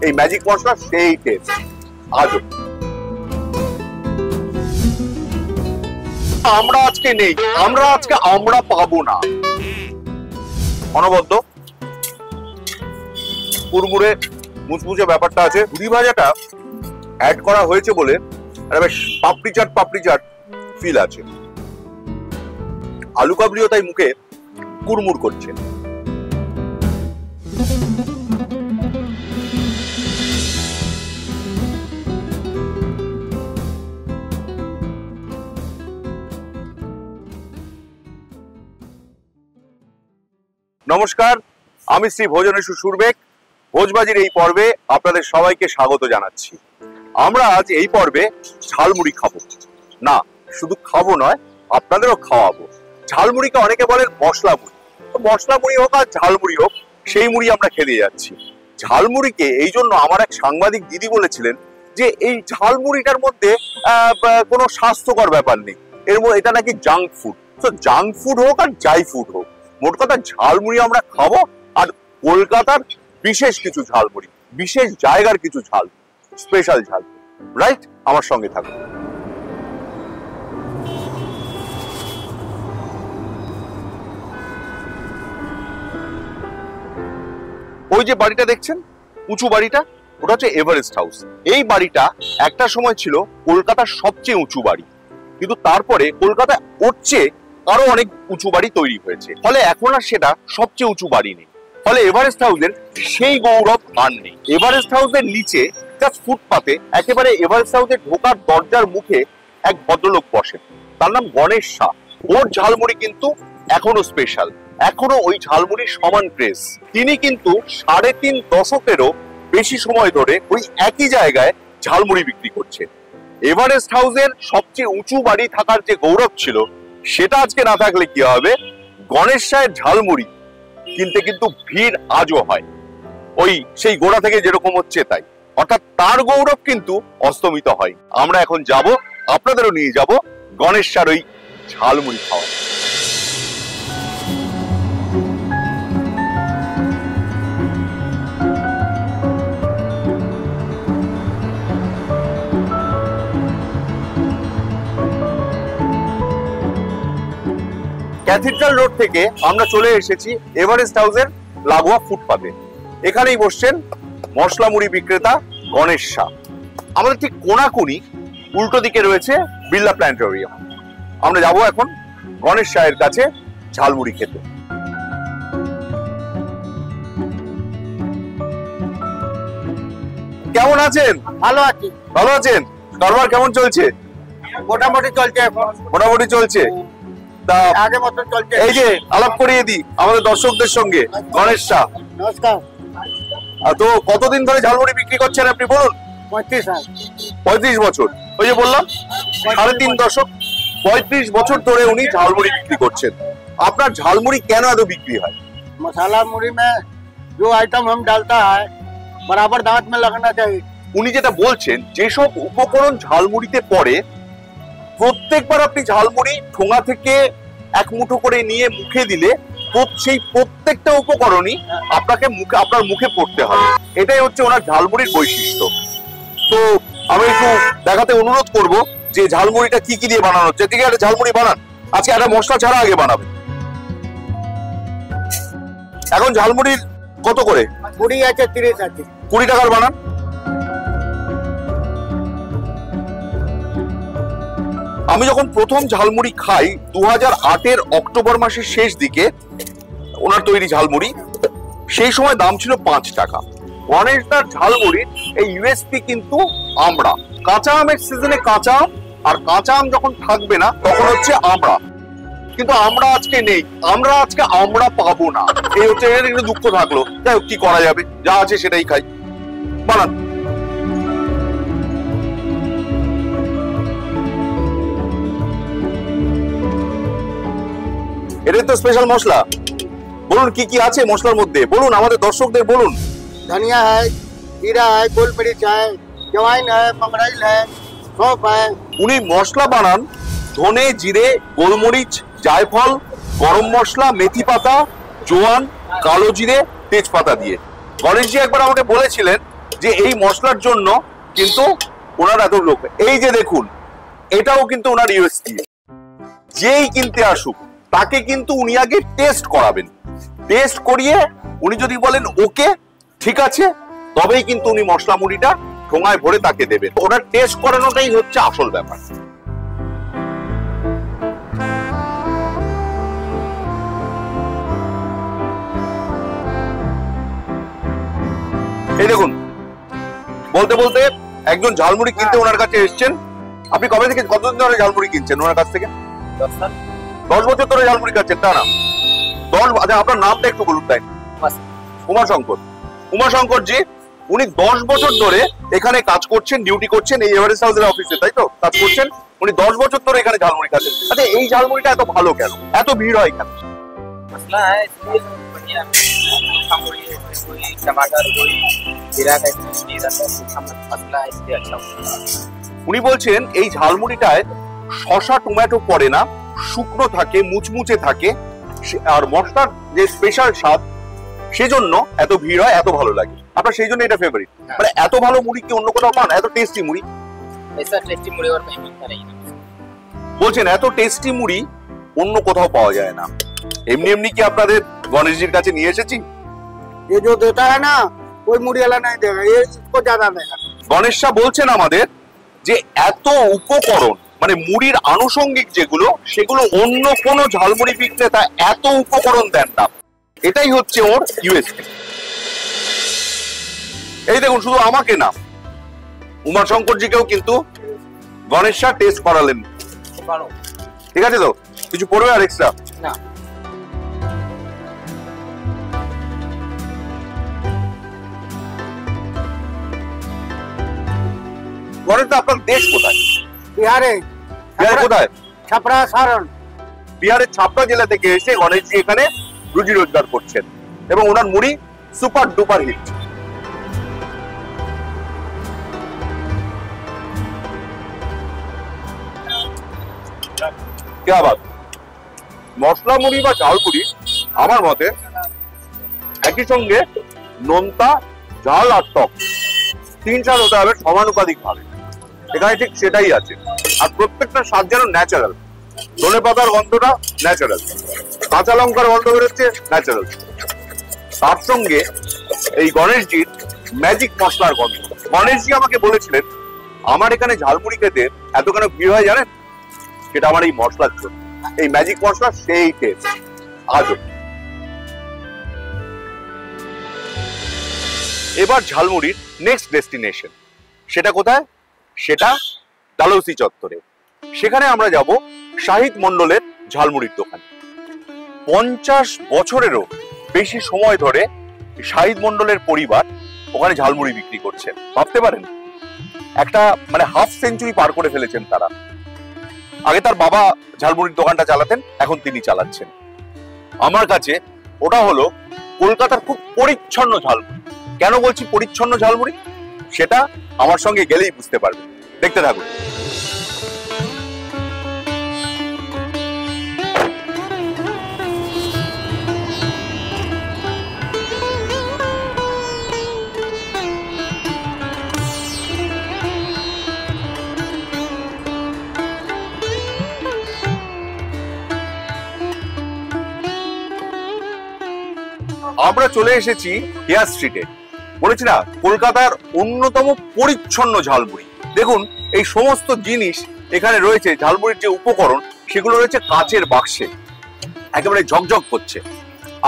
এই ম্যাজিক মশলা সেই টেস্ট আজও। আমরা আজকে নেই, আমরা আজকে আমরা পাবো না। অনবদ্য কুড়মুড়ে মুচমুচে ব্যাপারটা আছে। ঝুরি ভাজাটা অ্যাড করা হয়েছে বলে বেশ পাপড়ি চাট ফিল আছে। আলু কাবলিও তাই মুখে কুড়মুড় করছে। নমস্কার, আমি শ্রী ভোজনেশু সুরবেক। ভোজবাজির এই পর্বে আপনাদের সবাইকে স্বাগত জানাচ্ছি। আমরা আজ এই পর্বে ঝালমুড়ি খাবো। না, শুধু খাবো নয়, আপনাদেরও খাওয়াবো। ঝালমুড়িকে অনেকে বলেন মশলা মুড়ি। মশলা মুড়ি হোক আর ঝালমুড়ি হোক, সেই মুড়ি আমরা খেতে যাচ্ছি। ঝালমুড়িকে এই জন্য আমার এক সাংবাদিক দিদি বলেছিলেন যে এই ঝালমুড়িটার মধ্যে কোনো স্বাস্থ্যকর ব্যাপার নেই, এটা নাকি জাঙ্ক ফুড। তো জাঙ্ক ফুড হোক আর যাই ফুড হোক, মোট কথা ঝালমুড়ি আমরা খাবো। আর কলকাতার বিশেষ কিছু ঝালমুড়ি, বিশেষ জায়গার কিছু ঝাল, স্পেশাল ঝাল। রাইট, আমার সঙ্গে থাকুন। ওই যে বাড়িটা দেখছেন, উঁচু বাড়িটা, ওটা হচ্ছে এভারেস্ট হাউস। এই বাড়িটা একটা সময় ছিল কলকাতার সবচেয়ে উঁচু বাড়ি, কিন্তু তারপরে কলকাতা ওর চেয়ে আরো অনেক উঁচু বাড়ি তৈরি হয়েছে, ফলে এখন আর সেটা সবচেয়ে উঁচু বাড়ি নেই। ফলে এভারেস্ট হাউসের সেই গৌরব আর নেই। এভারেস্ট হাউসের নিচে জাস্ট ফুটপাতে একেবারে এভারেস্ট হাউসের ঢোকার দরজার মুখে এক ভদ্রলোক বসেন, তার নাম গণেশ শাহ। ওর ঝালমুড়ি কিন্তু এখনো স্পেশাল, এখনো ওই ঝালমুড়ির সমান ক্রেজ। তিনি কিন্তু 3.5 দশকেরও বেশি সময় ধরে ওই একই জায়গায় ঝালমুড়ি বিক্রি করছে। এভারেস্ট হাউসের সবচেয়ে উঁচু বাড়ি থাকার যে গৌরব ছিল, সেটা আজকে না থাকলে কি হবে? গণেশ শাহের ঝালমুড়ি কিনতে কিন্তু ভিড় আজও হয়, ওই সেই গোড়া থেকে যেরকম হচ্ছে তাই। অর্থাৎ তার গৌরব কিন্তু অস্তমিত হয়। আমরা এখন যাব, আপনাদেরও নিয়ে যাব গণেশ শাহর ওই ঝালমুড়ি খাওয়া। ক্যাথিড্রাল রোড থেকে আমরা চলে এসেছি এভারেস্ট হাউসের লাগোয়া ফুটপাতে। এখানেই বসছেন মশলা মুড়ি বিক্রেতা গণেশ শাহ। আমাদের ঠিক কোনাকুনি উল্টো দিকে রয়েছে বিড়লা প্ল্যানেটোরিয়াম। আমরা যাব এখন গণেশ শাহের কাছে ঝালমুড়ি খেতে। কেমন আছেন? ভালো আছি। ভালো আছেন? কারবার কেমন চলছে? মোটামুটি চলছে। মোটামুটি চলছে। আগে মতন চলছে। এই যে আলাপ করিয়ে দিই আমাদের দর্শকদের সঙ্গে, গণেশ শাহ। নমস্কার। তো কতদিন ধরে ঝালমুড়ি বিক্রি করছেন আপনি বলুন? 35 সাল। 35 বছর। ওই যে বললাম 3.5 দশক, 35 বছর ধরে উনি ঝালমুড়ি বিক্রি করছেন। আপনার ঝালমুড়ি কেন এত বিক্রি হয়? मसाला मुड़ी में जो आइटम हम डालता है बराबर दांत में लगना चाहिए। উনি যেটা বলছেন, যেসব উপকরণ ঝালমুড়িতে পড়ে, প্রত্যেকবার আপনি ঝালমুড়ি ঠোঙা থেকে এক মুঠো করে নিয়ে মুখে দিলে সেই প্রত্যেকটা উপকরণই আপনার মুখে পড়তে হবে। এটাই হচ্ছে ওনার ঝালমুড়ির বৈশিষ্ট্য। তো আমি একটু দেখাতে অনুরোধ করব যে ঝালমুড়িটা কি কি দিয়ে বানানো হচ্ছে। ঠিক আছে, ঝালমুড়ি বানান। আজকে একটা মশলা ছাড়া আগে বানাবে। এখন ঝালমুড়ির কত করে? 20 আছে, 30 আছে। 20 টাকার বানান। আমি যখন প্রথম ঝালমুড়ি খাই 2008-এর অক্টোবর মাসের শেষ দিকে, ওনার তৈরি ঝালমুড়ি, সেই সময় দাম ছিল 5 টাকা। গণেশদার ঝালমুড়ির এই ইউএসপি কিন্তু আমড়া। কাঁচা আমের সিজনে কাঁচা আম, আর কাঁচা আম যখন থাকবে না তখন হচ্ছে আমড়া। কিন্তু আমরা আজকে নেই, আমরা আজকে আমরা পাবো না। এই হচ্ছে এর একটু দুঃখ থাকলো। যাই হোক, কি করা যাবে, যা আছে সেটাই খাই। বানান। এটাই তো স্পেশাল মশলা। বলুন কি কি আছে মশলার মধ্যে, বলুন আমাদের দর্শকদের বলুন। धनिया है, जीरा है, गोल मिर्च है, जवाइन है, मंगराइल है, सौंफ है। উনি মশলা বানান ধনে, জিরে, গোলমরিচ, জায়ফল, গরম মশলা, মেথি পাতা, জোয়ান, কালো জিরে, তেজপাতা দিয়ে। গণেশজি একবার আমাকে বলেছিলেন যে এই মশলার জন্য কিন্তু ওনার এত লোক। এই যে দেখুন, এটাও কিন্তু ওনার ইউএসপি। যেই কিনতে আসুক তাকে কিন্তু উনি আগে টেস্ট করাবেন। টেস্ট করিয়ে উনি যদি বলেন ওকে ঠিক আছে, তবেই কিন্তু উনি মশলা মুড়িটা ঠোঙায় ভরে তাকে দেবেন। ওনার টেস্ট করানোটাই হচ্ছে আসল ব্যাপার। এই দেখুন, বলতে বলতে একজন ঝালমুড়ি কিনতে ওনার কাছে এসেছেন। আপনি কবে থেকে, কতদিন ধরে ঝালমুড়ি কিনছেন ওনার কাছ থেকে? 10 বছর ধরে ঝালমুড়ি খাচ্ছেন, তা না? 10। আচ্ছা, আপনার নামটা একটু বলুন। তাই, উমাশঙ্কর। উমাশঙ্কর জি, উনি 10 বছর ধরে এখানে কাজ করছেন, ডিউটি করছেন এই এভারেস্ট হাউসের অফিসে, তাই তো? কাজ করছেন উনি 10 বছর ধরে এখানে ঝালমুড়ি খাচ্ছেন। আচ্ছা, এই ঝালমুড়িটা এত ভালো কেন, এত ভিড় হয় কেন? मसला है इसलिए बढ़िया कोई टमाटर कोई जीरा का नहीं रहता मसला है इसलिए अच्छा উনি বলছেন এই ঝালমুড়িটায় শসা টমেটো পড়ে না, শুকনো থাকে, মুচমুচে থাকে, আর মশলার যে স্পেশাল স্বাদ, সেজন্য এত ভিড় হয়, এত ভালো লাগে। আপনার সেই জন্য এটা ফেভারিট। মানে এত ভালো মুড়ি কি অন্য কোথাও পান? এত টেস্টি মুড়ি? ऐसा टेस्टी मुड़ी और कहीं मिलता नहीं है। বলছেন এত টেস্টি মুড়ি অন্য কোথাও পাওয়া যায় না। এমনি এমনি কি আপনাদের গণেশজির কাছে নিয়ে এসেছি? ये जो देता है ना कोई मुड़ी वाला नहीं देगा, ये इसको ज्यादा देगा। গণেশা বলছেন আমাদের যে এত উপকরণ, মানে মুড়ির আনুষঙ্গিক যেগুলো, সেগুলো অন্য কোন ঝালমুড়ি বিক্রেতা এত উপকরণ দেন না। এটাই হচ্ছে ওর ইউএসপি। এই দেখুন, শুধু আমাকে না, উমাশঙ্করজিকেও কিন্তু গণেশা টেস্ট করালেন। ঠিক আছে তো? কিছু পড়বে আর এক্সট্রা না? গণেশ দা, আপনার দেশ কোথায়? बिहारे বিহার কোথায়? छपरा सारण। বিহারের ছাপড়া জেলা থেকে এসে গণেশজি এখানে রুজি রোজগার করছেন এবং ওনার মুড়ি সুপার ডুপার হিট। क्या बात। মশলা মুড়ি বা ঝাল মুড়ি আমার মতে একই সঙ্গে নোনতা, ঝাল আর টক 3 স্বাদ হতে হবে সমানুপাতিক ভাবে। এখানে ঠিক সেটাই আছে। আর প্রত্যেকটা স্বাদ যেন ন্যাচারাল। ধনে পাতার গন্ধটা ন্যাচারাল, কাঁচা লঙ্কার গন্ধ বেরোচ্ছে ন্যাচারাল, তার সঙ্গে এই গণেশজির ম্যাজিক মশলার গন্ধ। গণেশজি আমাকে বলেছিলেন আমার এখানে ঝালমুড়ি খেতে এত কেন ভিড় হয় জানেন? সেটা আমার এই মশলার জন্য। এই ম্যাজিক মশলা সেই টেস্ট আজও। এবার ঝালমুড়ির নেক্সট ডেস্টিনেশন, সেটা কোথায়? সেটা ডালহৌসি চত্বরে। সেখানে আমরা যাব শাহিদ মন্ডলের ঝালমুড়ির দোকানে। 50 বছরেরও বেশি সময় ধরে শাহিদ মন্ডলের পরিবার ওখানে ঝালমুড়ি বিক্রি করছে। ভাবতে পারেন, একটা মানে হাফ সেঞ্চুরি পার করে ফেলেছেন তারা। আগে তার বাবা ঝালমুড়ির দোকানটা চালাতেন, এখন তিনি চালাচ্ছেন। আমার কাছে ওটা হলো কলকাতার খুব পরিচ্ছন্ন ঝালমুড়ি। কেন বলছি পরিচ্ছন্ন ঝালমুড়ি, সেটা আমার সঙ্গে গেলেই বুঝতে পারবেন। দেখতে থাকুন। আমরা চলে এসেছি হেয়ার স্ট্রিটে। বলেছি না, কলকাতার অন্যতম পরিচ্ছন্ন ঝালমুড়ি। দেখুন, এই সমস্ত জিনিস এখানে রয়েছে, ঝালমুড়ির যে উপকরণ সেগুলো রয়েছে কাচের বাক্সে, একেবারে ঝকঝক করছে।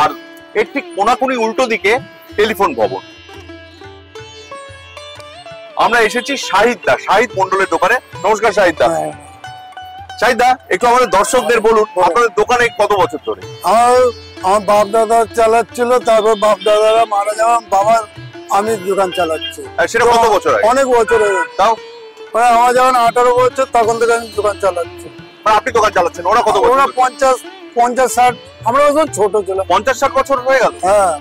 আর এর ঠিক কোনাকুনি উল্টো দিকে টেলিফোন ভবন। আমরা এসেছি শাহিদ মন্ডলের দোকানে। নমস্কার শাহিদ দা। শাহিদ দা, একটু আমাদের দর্শকদের বলুন আপনাদের দোকানে কত বছর ধরে? আমার বাপ দাদা চালাচ্ছিল, তারপর বাপ দাদারা মারা যাওয়া, বাবার আমি দোকান চালাচ্ছি। সেটা কত বছর আগে? অনেক বছর হয়ে গেছে। তাও আমার যখন 18 বছর তখন থেকে আমি দোকান চালাচ্ছি। আপনি দোকান চালাচ্ছেন, ওরা কত বছর? ওরা 50-60। আমরা যখন ছোট ছিলাম। 50-60 বছর হয়ে গেল। হ্যাঁ,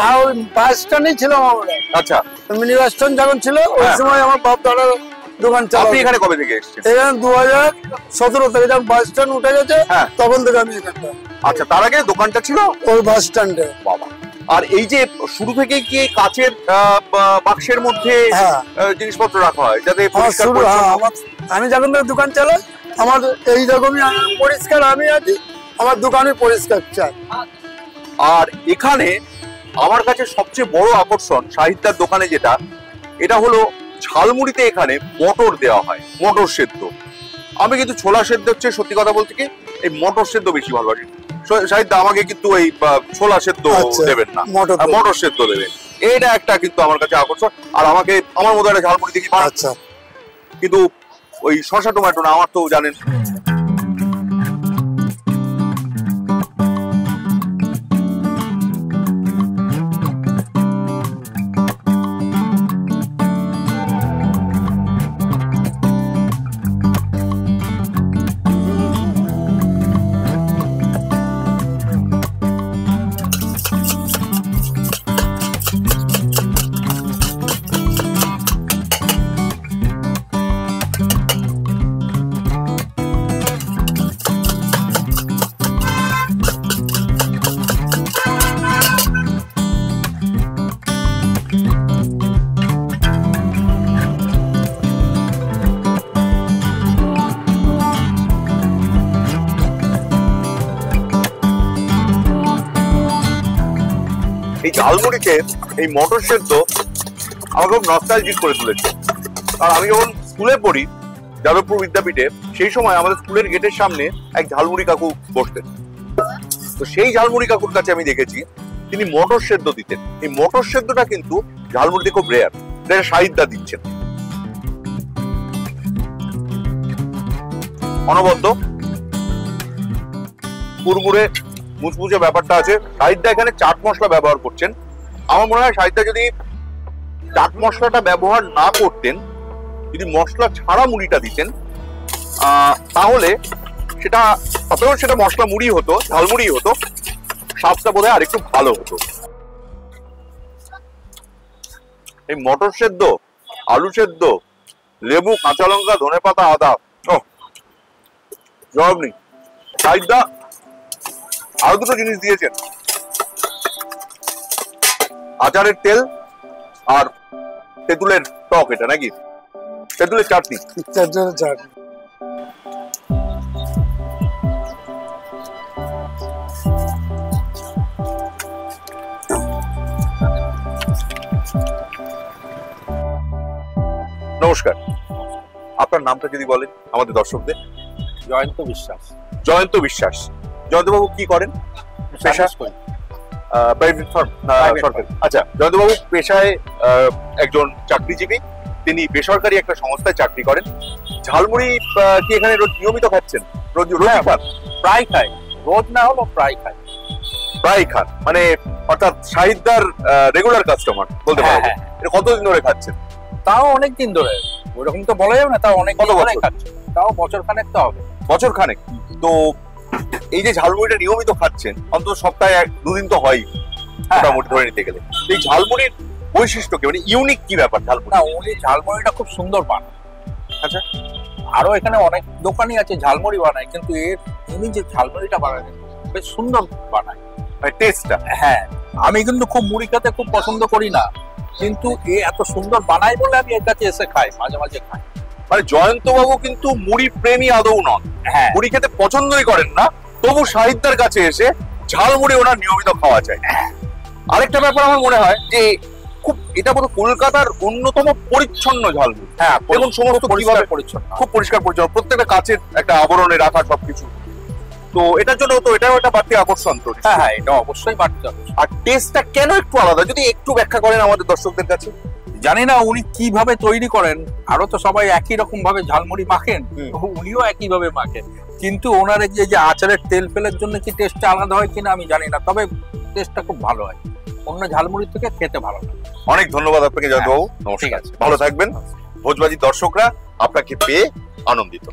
আর ওই বাস স্ট্যান্ডেই ছিলাম আমরা। আচ্ছা, মিনি বাস স্ট্যান্ড যখন ছিল ওই সময় আমার বাপ দাদার দোকান চালাতো। আপনি এখানে কবে থেকে এসেছেন? এখানে 2017 থেকে যখন বাস স্ট্যান্ড উঠে গেছে তখন থেকে আমি এখানটা। আচ্ছা, তার আগে দোকানটা ছিল ওই বাস স্ট্যান্ডে। বাবা, আর এই যে শুরু থেকে কি এই কাচের বাক্সের মধ্যে হ্যাঁ জিনিসপত্র রাখা হয় যাতে আমার পরিষ্কার শুরু পরিচ্ছন্ন? আমি যখন থেকে দোকান চালাই আমার এইরকমই পরিষ্কার আমি আছি, আমার দোকানে পরিষ্কার চাই। আর এখানে আমার কাছে সবচেয়ে বড় আকর্ষণ শাহিদার দোকানে যেটা, এটা হলো ঝালমুড়িতে এখানে মটর দেওয়া হয়, মটর সেদ্ধ। আমি কিন্তু ছোলা সেদ্ধ হচ্ছে সত্যি কথা বলতে কি এই মটর সেদ্ধ বেশি ভালোবাসি। শাহিদা আমাকে কিন্তু এই ছোলা সেদ্ধ দেবেন না, মটর সেদ্ধ দেবেন, এটা একটা কিন্তু আমার কাছে আকর্ষণ। আর আমাকে আমার মতো একটা ঝালমুড়ি দেখি, আচ্ছা কিন্তু ওই শসা টমেটো না, আমার তো জানেন। এই ঝালমুড়িতে এই মটর সেদ্ধ আমাকে খুব নস্টালজিক করে তুলেছে। আর আমি যখন স্কুলে পড়ি যাদবপুর বিদ্যাপীঠে, সেই সময় আমাদের স্কুলের গেটের সামনে এক ঝালমুড়ি কাকু বসতেন। তো সেই ঝালমুড়ি কাকুর কাছে আমি দেখেছি তিনি মটর সেদ্ধ দিতেন। এই মটর সেদ্ধটা কিন্তু ঝালমুড়িতে খুব রেয়ার, যেটা শাহিদা দিচ্ছেন। অনবদ্য কুরমুরে মুচমুচে ব্যাপারটা আছে। শাহিদা এখানে চাট মশলা ব্যবহার করছেন। আমার মনে হয় শাহিদা যদি চাট মশলাটা ব্যবহার না করতেন, যদি মশলা ছাড়া মুড়িটা দিতেন, তাহলে সেটা মশলা মুড়ি হতো, ঝালমুড়ি হতো, স্বাদটা বোধহয় আরেকটু ভালো হতো। এই মটর সেদ্ধ, আলু সেদ্ধ, লেবু, কাঁচা লঙ্কা, ধনেপাতা, আদা, জবাব নেই। শাহিদা আরো দুটো জিনিস দিয়েছেন, আচারের তেল আর তেঁতুলের টক। এটা নাকি তেঁতুলের চাটনি? তেঁতুলের চাটনি। নমস্কার, আপনার নামটা যদি বলেন আমাদের দর্শকদের। জয়ন্ত বিশ্বাস। জয়ন্ত বিশ্বাস। জয়ন্তবাবু কি করেন পেশা? আচ্ছা, জয়ন্তবাবু পেশায় একজন চাকরিজীবী, তিনি বেসরকারি একটা সংস্থায় চাকরি করেন। ঝালমুড়ি কি এখানে রোজ নিয়মিত খাচ্ছেন? রোজ খান? প্রায় খাই, রোজ না হলো প্রায় খাই। প্রায় খান মানে অর্থাৎ শাহিদার রেগুলার কাস্টমার বলতে পারেন। এটা কতদিন ধরে খাচ্ছেন? তাও অনেকদিন ধরে, ওইরকম তো বলা যাবে না, তাও অনেক ধরে খাচ্ছি। তাও বছর খানেক তো হবে। বছর খানেক। তো এই যে ঝালমুড়িটা নিয়মিত খাচ্ছেন, অন্তত সপ্তাহে দুদিন তো হয় মোটামুটি ধরে নিতে গেলে, এই ঝালমুড়ির বৈশিষ্ট্য কি, মানে ইউনিক কি ব্যাপার ঝালমুড়ি? না, উনি ঝালমুড়িটা খুব সুন্দর বানায়। আচ্ছা, আরো এখানে অনেক দোকানই আছে ঝালমুড়ি বানায়, কিন্তু উনি যে ঝালমুড়িটা বানায় বেশ সুন্দর বানায়, টেস্টটা। হ্যাঁ, আমি কিন্তু খুব মুড়ি খেতে খুব পছন্দ করি না, কিন্তু এত সুন্দর বানায় বলে আমি এর কাছে এসে খাই, মাঝে মাঝে খাই। মানে জয়ন্ত বাবু কিন্তু মুড়ি প্রেমী আদৌ নন, হ্যাঁ, মুড়ি খেতে পছন্দই করেন না, তবু শাহিদার কাছে এসে ঝালমুড়ি ওনার নিয়মিত খাওয়া যায়। আরেকটা ব্যাপার আমার মনে হয় যে খুব, এটা বোধ কলকাতার অন্যতম পরিচ্ছন্ন ঝালমুড়ি। হ্যাঁ, এবং সমস্ত কিভাবে পরিচ্ছন্ন, খুব পরিষ্কার পরিচ্ছন্ন, প্রত্যেকটা কাচের একটা আবরণে রাখা সবকিছু। তো এটার জন্য তো এটাও একটা বাড়তি আকর্ষণ। তো হ্যাঁ, এটা অবশ্যই বাড়তি আকর্ষণ। আর টেস্টটা কেন একটু আলাদা, যদি একটু ব্যাখ্যা করেন আমাদের দর্শকদের কাছে। জানি না উনি কিভাবে তৈরি করেন, আরো তো সবাই একই রকম ভাবে ঝালমুড়ি মাখেন, উনিও একই ভাবে মাখেন, কিন্তু ওনার যে আচারের তেল ফেলের জন্য কি টেস্টটা আলাদা হয় কিনা আমি জানি না, তবে টেস্টটা খুব ভালো হয়, অন্য ঝালমুড়ি থেকে খেতে ভালো লাগে। অনেক ধন্যবাদ আপনাকে জয়ন্ত বাবু, নমস্কার, ভালো থাকবেন। ভোজবাজি দর্শকরা আপনাকে পেয়ে আনন্দিত।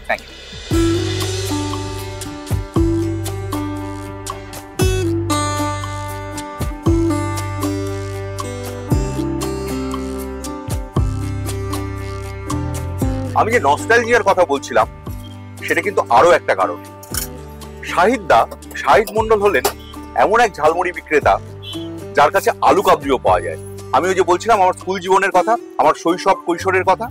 Thank you. আমি যে নস্টালজিয়ার কথা বলছিলাম সেটা কিন্তু আরো একটা কারণ। শাহিদ মন্ডল হলেন এমন এক ঝালমুড়ি বিক্রেতা যার কাছে আলু কাবলিও পাওয়া যায়। আমি ওই যে বলছিলাম আমার স্কুল জীবনের কথা, আমার শৈশব কৈশোরের কথা,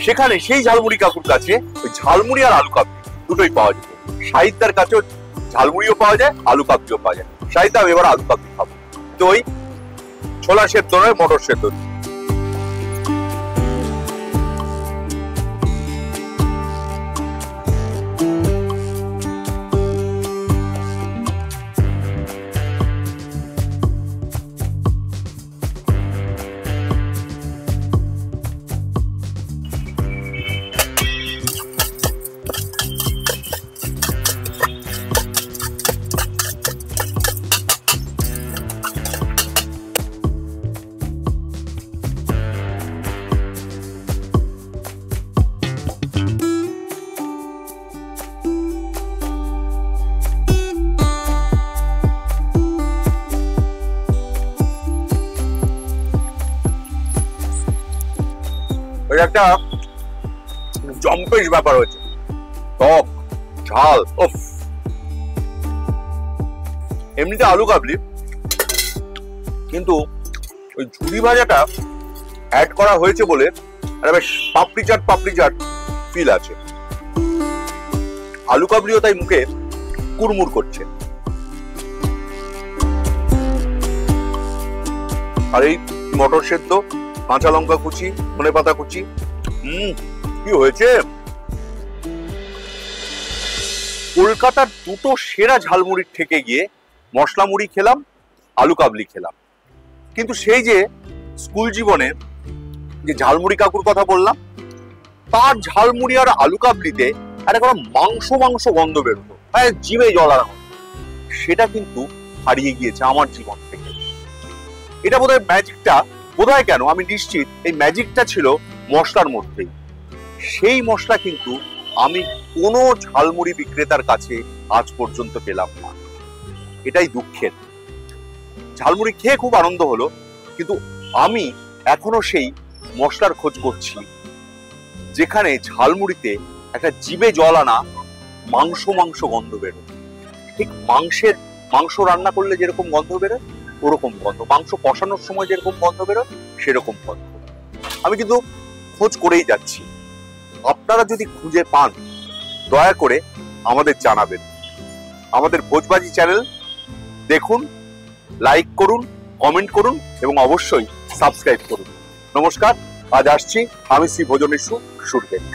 সেখানে সেই ঝালমুড়ি কাকুর কাছে ওই ঝালমুড়ি আর আলু কাবলি দুটোই পাওয়া যেত। সাহিত্যার কাছেও ঝালমুড়িও পাওয়া যায়, আলু কাবলিও পাওয়া যায়। সাহিত্য এবার আলু কাবলি খাবো, দই, ছোলা সেদ্ধ নয়, মটর সেদ্ধ। একটা জম্পেশ ব্যাপার হয়েছে, টক ঝাল। ওফ, এমনিতে আলু কাবলি, কিন্তু ওই ঝুড়ি ভাজাটা অ্যাড করা হয়েছে বলে একটা বেশ পাপড়ি চাট ফিল আছে। আলু কাবলিও তাই মুখে কুড়মুড় করছে। আর এই মটর সেদ্ধ, কাঁচা লঙ্কা কুচি, ধনেপাতা কুচি, কি হয়েছে! কলকাতার দুটো সেরা ঝালমুড়ির থেকে গিয়ে মশলা মুড়ি খেলাম, আলু কাবলি খেলাম। কিন্তু সেই যে স্কুল জীবনে যে ঝালমুড়ি কাকুর কথা বললাম, তার ঝালমুড়ি আর আলু কাবলিতে একটা মাংস গন্ধ বেরোতো, জিভে জল আনা, সেটা কিন্তু হারিয়ে গিয়েছে আমার জীবন থেকে। এটা বোধহয় ম্যাজিকটা, বোধহয় কেন আমি নিশ্চিত এই ম্যাজিকটা ছিল মশলার মধ্যেই। সেই মশলা কিন্তু আমি কোনো ঝালমুড়ি বিক্রেতার কাছে আজ পর্যন্ত পেলাম না। এটাই দুঃখের। ঝালমুড়ি খেয়ে খুব আনন্দ হলো, কিন্তু আমি এখনো সেই মশলার খোঁজ করছি, যেখানে ঝালমুড়িতে একটা জিভে জল আনা মাংস গন্ধ বেরো। ঠিক মাংস রান্না করলে যেরকম গন্ধ বেরোয় ওরকম গন্ধ, মাংস কষানোর সময় যেরকম গন্ধ বেরোয় সেরকম গন্ধ। আমি কিন্তু খোঁজ করেই যাচ্ছি। আপনারা যদি খুঁজে পান দয়া করে আমাদের জানাবেন। আমাদের ভোজবাজি চ্যানেল দেখুন, লাইক করুন, কমেন্ট করুন এবং অবশ্যই সাবস্ক্রাইব করুন। নমস্কার, আজ আসছি আমি শ্রী ভোজনেশ্বর সুরবেক।